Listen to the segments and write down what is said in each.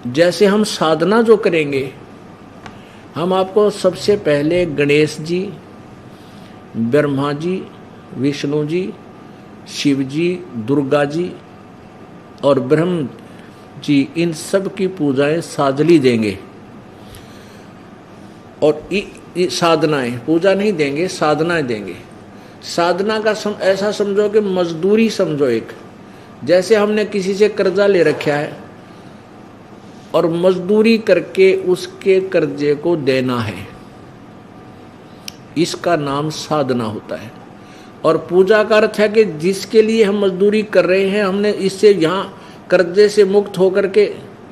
जैसे हम साधना जो करेंगे, हम आपको सबसे पहले गणेश जी, ब्रह्मा जी, विष्णु जी, शिव जी, दुर्गा जी और ब्रह्म जी, इन सब की पूजाएं साधली देंगे। और साधनाएं, पूजा नहीं देंगे, साधनाएं देंगे। साधना का ऐसा समझो कि मजदूरी समझो एक, जैसे हमने किसी से कर्जा ले रखा है और मजदूरी करके उसके कर्जे को देना है, इसका नाम साधना होता है। और पूजा का अर्थ है कि जिसके लिए हम मजदूरी कर रहे हैं, हमने इससे यहाँ कर्जे से मुक्त होकर के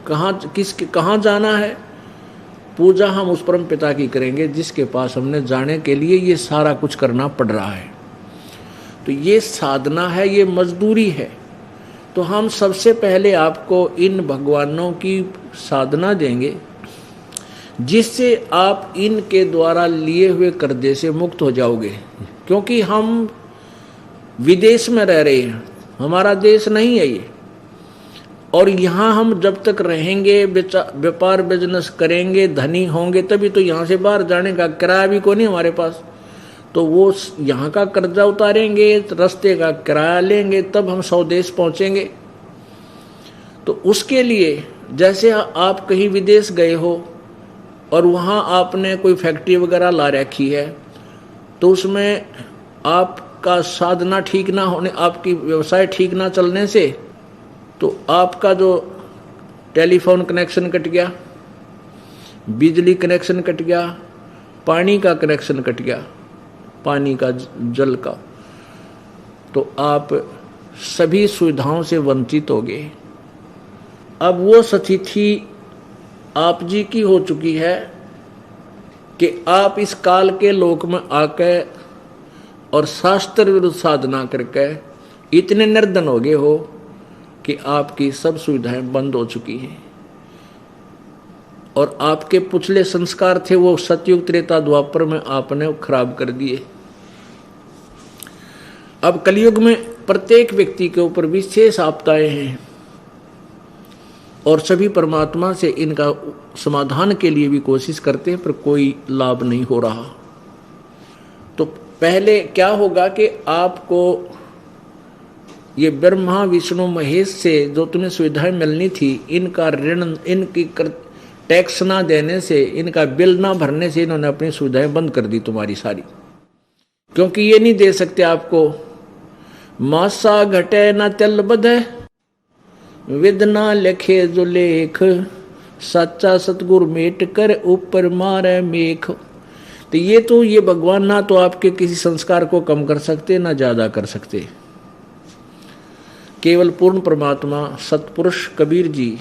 कहाँ जाना है, पूजा हम उस परम पिता की करेंगे जिसके पास हमने जाने के लिए ये सारा कुछ करना पड़ रहा है। तो ये साधना है, ये मजदूरी है। तो हम सबसे पहले आपको इन भगवानों की साधना देंगे जिससे आप इनके द्वारा लिए हुए कर्जे से मुक्त हो जाओगे। क्योंकि हम विदेश में रह रहे हैं, हमारा देश नहीं है ये, और यहाँ हम जब तक रहेंगे, व्यापार बिजनेस करेंगे, धनी होंगे, तभी तो यहाँ से बाहर जाने का किराया भी कोई नहीं हमारे पास। तो वो यहाँ का कर्जा उतारेंगे, रास्ते का किराया लेंगे, तब हम स्वदेश पहुँचेंगे। तो उसके लिए जैसे आप कहीं विदेश गए हो और वहाँ आपने कोई फैक्ट्री वगैरह ला रखी है, तो उसमें आपका साधना ठीक ना होने, आपकी व्यवसाय ठीक ना चलने से, तो आपका जो टेलीफोन कनेक्शन कट गया, बिजली कनेक्शन कट गया, पानी का कनेक्शन कट गया, पानी का, जल का, तो आप सभी सुविधाओं से वंचित हो गए। अब वो स्थिति आप जी की हो चुकी है कि आप इस काल के लोक में आके और शास्त्र विरुद्ध साधना करके इतने निर्धन हो गए हो कि आपकी सब सुविधाएं बंद हो चुकी हैं। और आपके पिछले संस्कार थे वो सतयुग त्रेता द्वापर में आपने खराब कर दिए। अब कलयुग में प्रत्येक व्यक्ति के ऊपर विशेष आपदाएं हैं और सभी परमात्मा से इनका समाधान के लिए भी कोशिश करते हैं, पर कोई लाभ नहीं हो रहा। तो पहले क्या होगा कि आपको ये ब्रह्मा विष्णु महेश से जो तुम्हें सुविधाएं मिलनी थी, इनका ऋण, इनकी टैक्स ना देने से, इनका बिल ना भरने से इन्होंने अपनी सुविधाएं बंद कर दी तुम्हारी सारी। क्योंकि ये नहीं दे सकते आपको, मासा घटे ना तिल बधे, विदना लिखे जो लेख, सच्चा सतगुरु मेट कर ऊपर मारे मेख। तो ये भगवान ना तो आपके किसी संस्कार को कम कर सकते ना ज्यादा कर सकते। केवल पूर्ण परमात्मा सतपुरुष कबीर जी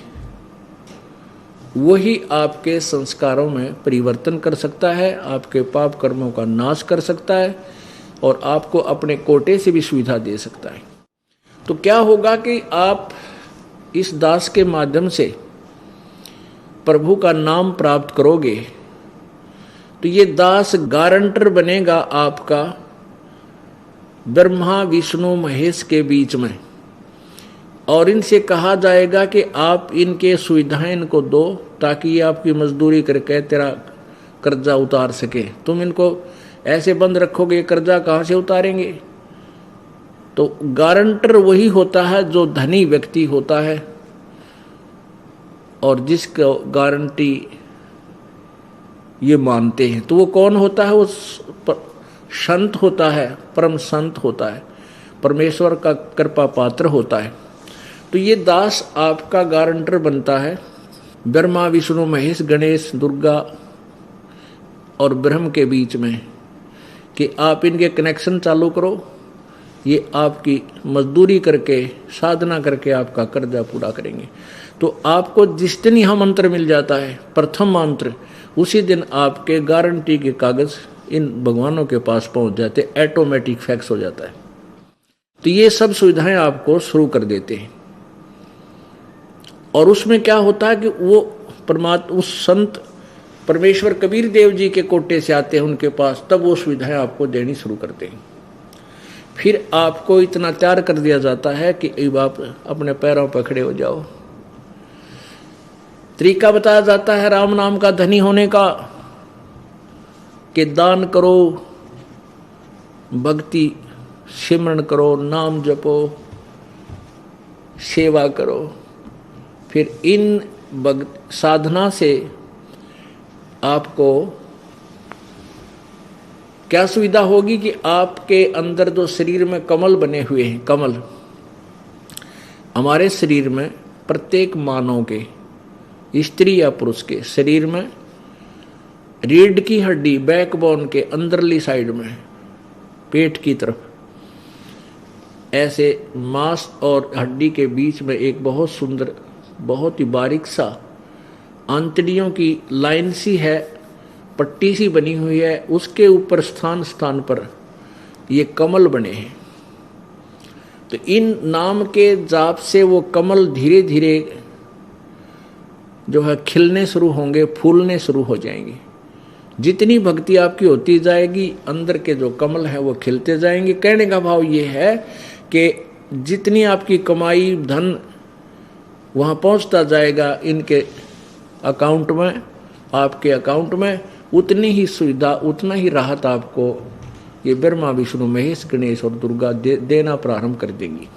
वही आपके संस्कारों में परिवर्तन कर सकता है, आपके पाप कर्मों का नाश कर सकता है और आपको अपने कोटे से भी सुविधा दे सकता है। तो क्या होगा कि आप इस दास के माध्यम से प्रभु का नाम प्राप्त करोगे, तो ये दास गारंटर बनेगा आपका ब्रह्मा विष्णु महेश के बीच में, और इनसे कहा जाएगा कि आप इनके सुविधाएं इनको दो ताकि ये आपकी मजदूरी करके तेरा कर्जा उतार सके। तुम इनको ऐसे बंद रखोगे, कर्जा कहाँ से उतारेंगे? तो गारंटर वही होता है जो धनी व्यक्ति होता है और जिसको गारंटी ये मानते हैं। तो वो कौन होता है? वो संत होता है, परम संत होता है, परमेश्वर का कृपा पात्र होता है। तो ये दास आपका गारंटर बनता है ब्रह्मा विष्णु महेश गणेश दुर्गा और ब्रह्म के बीच में, कि आप इनके कनेक्शन चालू करो, ये आपकी मजदूरी करके साधना करके आपका कर्जा पूरा करेंगे। तो आपको जिस दिन यह मंत्र मिल जाता है, प्रथम मंत्र, उसी दिन आपके गारंटी के कागज इन भगवानों के पास पहुंच जाते, ऑटोमेटिक फैक्स हो जाता है। तो ये सब सुविधाएं आपको शुरू कर देते हैं। और उसमें क्या होता है कि वो परमात्मा उस संत परमेश्वर कबीर देव जी के कोटे से आते हैं उनके पास, तब वो सुविधाएं आपको देनी शुरू करते हैं। फिर आपको इतना तैयार कर दिया जाता है कि अब आप अपने पैरों पर खड़े हो जाओ। तरीका बताया जाता है राम नाम का धनी होने का, कि दान करो, भक्ति सिमरन करो, नाम जपो, सेवा करो। फिर इन साधना से आपको क्या सुविधा होगी कि आपके अंदर जो शरीर में कमल बने हुए हैं, कमल हमारे शरीर में प्रत्येक मानव के, स्त्री या पुरुष के शरीर में रीढ़ की हड्डी, बैकबोन के अंदरली साइड में, पेट की तरफ, ऐसे मांस और हड्डी के बीच में एक बहुत सुंदर, बहुत ही बारीक सा आंतड़ियों की लाइन सी है, पट्टी सी बनी हुई है, उसके ऊपर स्थान स्थान पर ये कमल बने हैं। तो इन नाम के जाप से वो कमल धीरे धीरे जो है खिलने शुरू होंगे, फूलने शुरू हो जाएंगे। जितनी भक्ति आपकी होती जाएगी, अंदर के जो कमल है वो खिलते जाएंगे। कहने का भाव ये है कि जितनी आपकी कमाई, धन वहाँ पहुँचता जाएगा इनके अकाउंट में, आपके अकाउंट में, उतनी ही सुविधा, उतना ही राहत आपको ये ब्रह्मा विष्णु महेश गणेश और दुर्गा देना प्रारंभ कर देंगी।